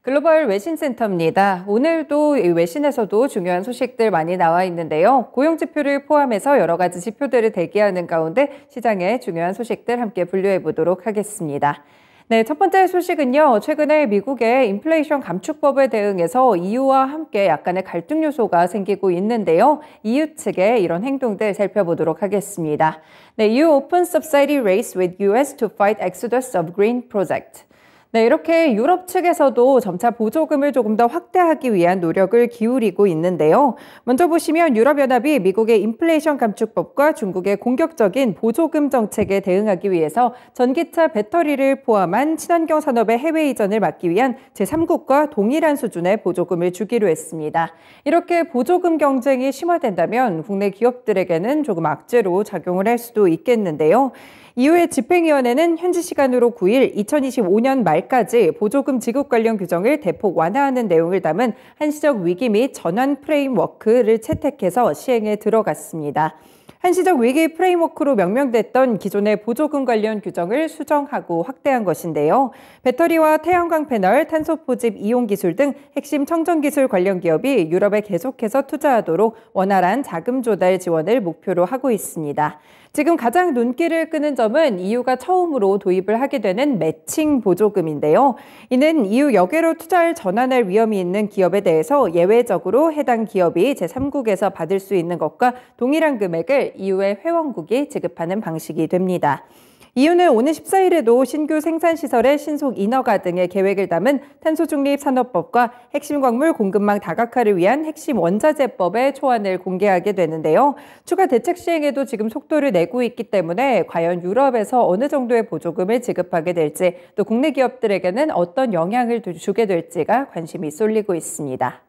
글로벌 외신센터입니다. 오늘도 이 외신에서도 중요한 소식들 많이 나와 있는데요. 고용지표를 포함해서 여러 가지 지표들을 대기하는 가운데 시장의 중요한 소식들 함께 분류해 보도록 하겠습니다. 네, 첫 번째 소식은요. 최근에 미국의 인플레이션 감축법에 대응해서 EU와 함께 약간의 갈등 요소가 생기고 있는데요. EU 측의 이런 행동들 살펴보도록 하겠습니다. 네, EU opens subsidy race with US to fight exodus of green project. 네, 이렇게 유럽 측에서도 점차 보조금을 조금 더 확대하기 위한 노력을 기울이고 있는데요. 먼저 보시면 유럽연합이 미국의 인플레이션 감축법과 중국의 공격적인 보조금 정책에 대응하기 위해서 전기차 배터리를 포함한 친환경 산업의 해외 이전을 막기 위한 제3국과 동일한 수준의 보조금을 주기로 했습니다. 이렇게 보조금 경쟁이 심화된다면 국내 기업들에게는 조금 악재로 작용을 할 수도 있겠는데요. EU의 집행위원회는 현지 시간으로 9일 2025년 말까지 보조금 지급 관련 규정을 대폭 완화하는 내용을 담은 한시적 위기 및 전환 프레임워크를 채택해서 시행에 들어갔습니다. 한시적 위기 프레임워크로 명명됐던 기존의 보조금 관련 규정을 수정하고 확대한 것인데요. 배터리와 태양광 패널, 탄소 포집 이용 기술 등 핵심 청정 기술 관련 기업이 유럽에 계속해서 투자하도록 원활한 자금 조달 지원을 목표로 하고 있습니다. 지금 가장 눈길을 끄는 점은 EU가 처음으로 도입을 하게 되는 매칭 보조금인데요. 이는 EU 여계로 투자를 전환할 위험이 있는 기업에 대해서 예외적으로 해당 기업이 제3국에서 받을 수 있는 것과 동일한 금액을 EU의 회원국이 지급하는 방식이 됩니다. EU는 오는 14일에도 신규 생산시설의 신속 인허가 등의 계획을 담은 탄소중립산업법과 핵심 광물 공급망 다각화를 위한 핵심 원자재법의 초안을 공개하게 되는데요. 추가 대책 시행에도 지금 속도를 내고 있기 때문에 과연 유럽에서 어느 정도의 보조금을 지급하게 될지 또 국내 기업들에게는 어떤 영향을 주게 될지가 관심이 쏠리고 있습니다.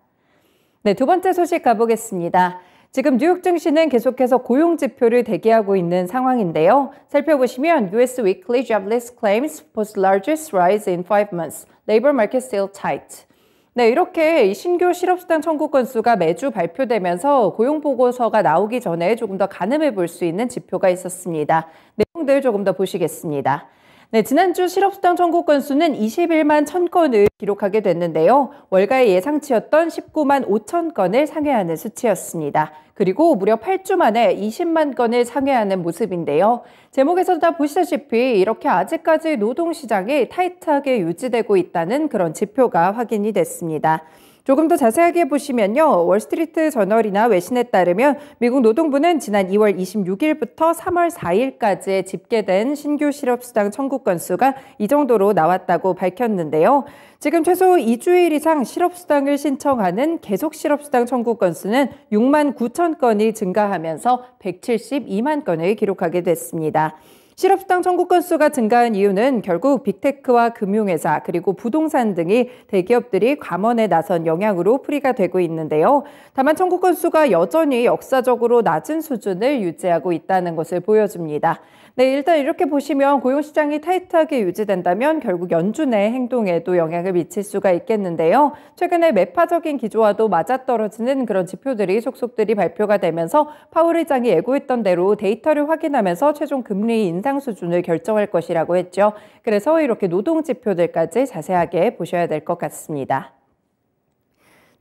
네, 두 번째 소식 가보겠습니다. 지금 뉴욕 증시는 계속해서 고용 지표를 대기하고 있는 상황인데요. 살펴보시면 US Weekly Jobless Claims post largest rise in 5 months. Labor market still tight. 네, 이렇게 신규 실업수당 청구 건수가 매주 발표되면서 고용 보고서가 나오기 전에 조금 더 가늠해 볼 수 있는 지표가 있었습니다. 내용들 조금 더 보시겠습니다. 네, 지난주 실업수당 청구 건수는 21만 1000건을 기록하게 됐는데요. 월가의 예상치였던 19만 5천 건을 상회하는 수치였습니다. 그리고 무려 8주 만에 20만 건을 상회하는 모습인데요. 제목에서 다 보시다시피 이렇게 아직까지 노동시장이 타이트하게 유지되고 있다는 그런 지표가 확인이 됐습니다. 조금 더 자세하게 보시면요. 월스트리트 저널이나 외신에 따르면 미국 노동부는 지난 2월 26일부터 3월 4일까지 집계된 신규 실업수당 청구 건수가 이 정도로 나왔다고 밝혔는데요. 지금 최소 2주일 이상 실업수당을 신청하는 계속 실업수당 청구 건수는 6만 9천 건이 증가하면서 172만 건을 기록하게 됐습니다. 실업수당 청구 건수가 증가한 이유는 결국 빅테크와 금융회사 그리고 부동산 등이 대기업들이 감원에 나선 영향으로 풀이가 되고 있는데요. 다만 청구 건수가 여전히 역사적으로 낮은 수준을 유지하고 있다는 것을 보여줍니다. 네, 일단 이렇게 보시면 고용시장이 타이트하게 유지된다면 결국 연준의 행동에도 영향을 미칠 수가 있겠는데요. 최근에 매파적인 기조와도 맞아떨어지는 그런 지표들이 속속들이 발표가 되면서 파월 의장이 예고했던 대로 데이터를 확인하면서 최종 금리 인상 수준을 결정할 것이라고 했죠. 그래서 이렇게 노동 지표들까지 자세하게 보셔야 될 것 같습니다.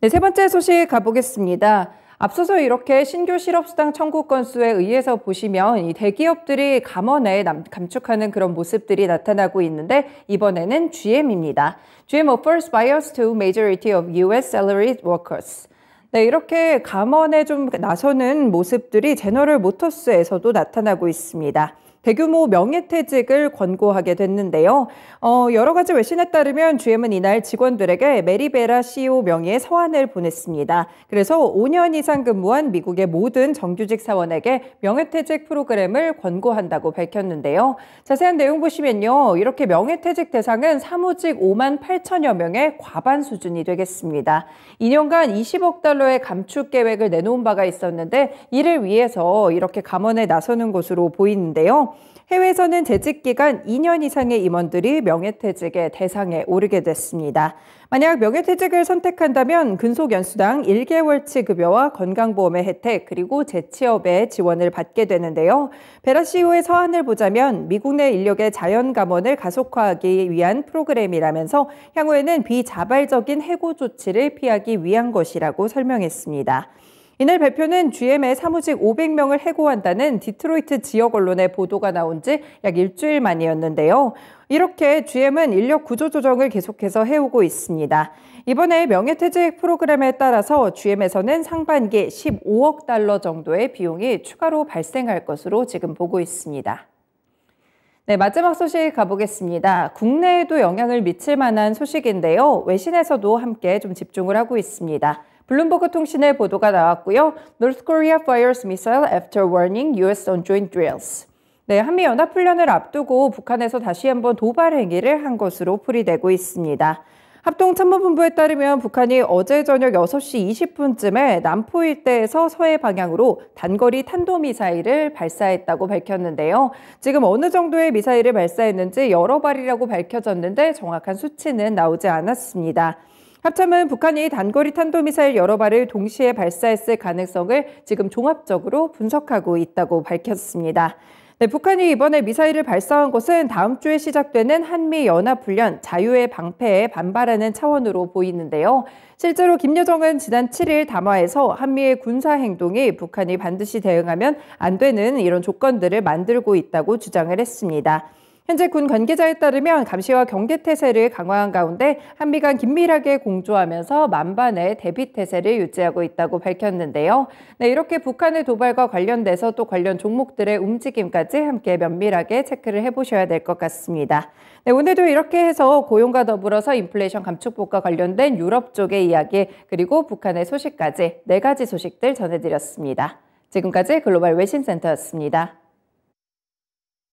네, 세 번째 소식 가보겠습니다. 앞서서 이렇게 신규 실업수당 청구 건수에 의해서 보시면 이 대기업들이 감원에 감축하는 그런 모습들이 나타나고 있는데 이번에는 GM입니다. GM offers buyouts to majority of US salaried workers. 네, 이렇게 감원에 좀 나서는 모습들이 제너럴 모터스에서도 나타나고 있습니다. 대규모 명예퇴직을 권고하게 됐는데요. 여러 가지 외신에 따르면 GM은 이날 직원들에게 메리베라 CEO 명의의 서한을 보냈습니다. 그래서 5년 이상 근무한 미국의 모든 정규직 사원에게 명예퇴직 프로그램을 권고한다고 밝혔는데요. 자세한 내용 보시면요. 이렇게 명예퇴직 대상은 사무직 5만 8천여 명의 과반 수준이 되겠습니다. 2년간 20억 달러의 감축 계획을 내놓은 바가 있었는데 이를 위해서 이렇게 감원에 나서는 것으로 보이는데요. 해외에서는 재직 기간 2년 이상의 임원들이 명예퇴직의 대상에 오르게 됐습니다. 만약 명예퇴직을 선택한다면 근속연수당 1개월치 급여와 건강보험의 혜택 그리고 재취업의 지원을 받게 되는데요. 베라 CEO의 서한을 보자면 미국 내 인력의 자연 감원을 가속화하기 위한 프로그램이라면서 향후에는 비자발적인 해고 조치를 피하기 위한 것이라고 설명했습니다. 이날 발표는 GM의 사무직 500명을 해고한다는 디트로이트 지역 언론의 보도가 나온 지 약 일주일 만이었는데요. 이렇게 GM은 인력 구조 조정을 계속해서 해오고 있습니다. 이번에 명예퇴직 프로그램에 따라서 GM에서는 상반기 15억 달러 정도의 비용이 추가로 발생할 것으로 지금 보고 있습니다. 네, 마지막 소식 가보겠습니다. 국내에도 영향을 미칠 만한 소식인데요. 외신에서도 함께 좀 집중을 하고 있습니다. 블룸버그 통신의 보도가 나왔고요. North Korea fires missile after warning US on joint drills. 네, 한미 연합훈련을 앞두고 북한에서 다시 한번 도발 행위를 한 것으로 풀이되고 있습니다. 합동참모본부에 따르면 북한이 어제 저녁 6시 20분쯤에 남포 일대에서 서해 방향으로 단거리 탄도미사일을 발사했다고 밝혔는데요. 지금 어느 정도의 미사일을 발사했는지 여러 발이라고 밝혀졌는데 정확한 수치는 나오지 않았습니다. 합참은 북한이 단거리 탄도미사일 여러 발을 동시에 발사했을 가능성을 지금 종합적으로 분석하고 있다고 밝혔습니다. 네, 북한이 이번에 미사일을 발사한 것은 다음 주에 시작되는 한미연합훈련 자유의 방패에 반발하는 차원으로 보이는데요. 실제로 김여정은 지난 7일 담화에서 한미의 군사행동이 북한이 반드시 대응하면 안 되는 이런 조건들을 만들고 있다고 주장을 했습니다. 현재 군 관계자에 따르면 감시와 경계태세를 강화한 가운데 한미 간 긴밀하게 공조하면서 만반의 대비태세를 유지하고 있다고 밝혔는데요. 네, 이렇게 북한의 도발과 관련돼서 또 관련 종목들의 움직임까지 함께 면밀하게 체크를 해보셔야 될 것 같습니다. 네, 오늘도 이렇게 해서 고용과 더불어서 인플레이션 감축법과 관련된 유럽 쪽의 이야기 그리고 북한의 소식까지 4가지 소식들 전해드렸습니다. 지금까지 글로벌 외신센터였습니다.